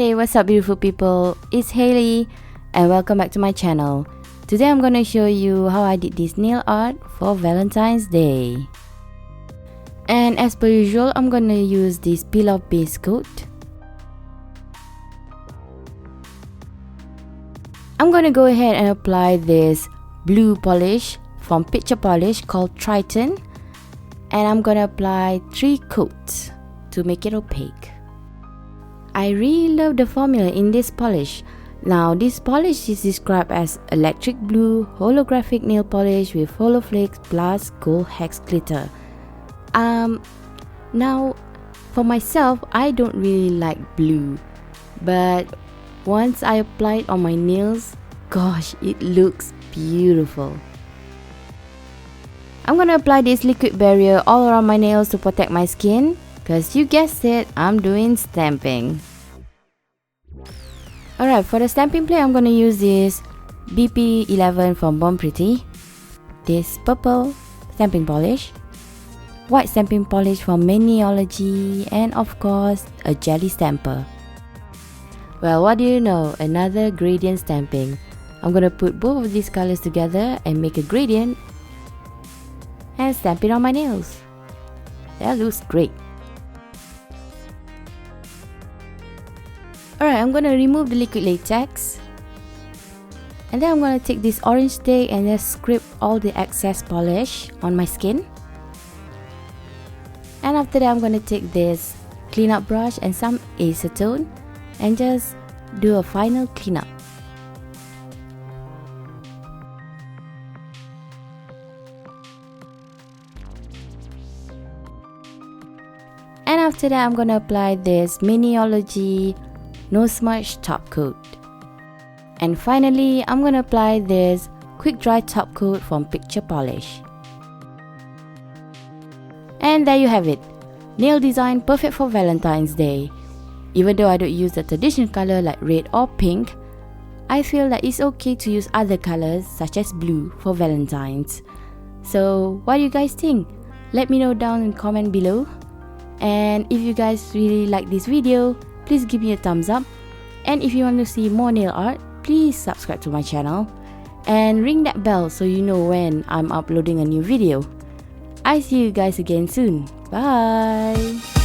Hey, what's up beautiful people? It's Hailey and welcome back to my channel. Today I'm gonna show you how I did this nail art for Valentine's Day. And as per usual, I'm gonna use this peel off base coat. I'm gonna go ahead and apply this blue polish from Picture Polish called Triton, and I'm gonna apply 3 coats to make it opaque. I really love the formula in this polish. Now this polish is described as electric blue holographic nail polish with holoflakes plus gold hex glitter. Now for myself, I don't really like blue, but once I apply it on my nails, gosh, it looks beautiful. I'm gonna apply this liquid barrier all around my nails to protect my skin, because you guessed it, I'm doing stamping. Alright, for the stamping plate, I'm gonna use this BP11 from Bon Pretty, this purple stamping polish, white stamping polish from Maniology, and of course, a jelly stamper. Well, what do you know, another gradient stamping. I'm gonna put both of these colors together and make a gradient and stamp it on my nails. That looks great. Alright, I'm gonna remove the liquid latex, and then I'm gonna take this orange stick and just scrape all the excess polish on my skin. And after that, I'm gonna take this cleanup brush and some acetone and just do a final cleanup. And after that, I'm gonna apply this Maniology No Smudge top coat. And finally, I'm gonna apply this quick dry top coat from Picture Polish. And there you have it. Nail design perfect for Valentine's Day. Even though I don't use the traditional color like red or pink, I feel that it's okay to use other colors such as blue for Valentine's. So what do you guys think? Let me know down in the comment below. And if you guys really like this video, please give me a thumbs up. And if you want to see more nail art, please subscribe to my channel and ring that bell so you know when I'm uploading a new video. I see you guys again soon. Bye!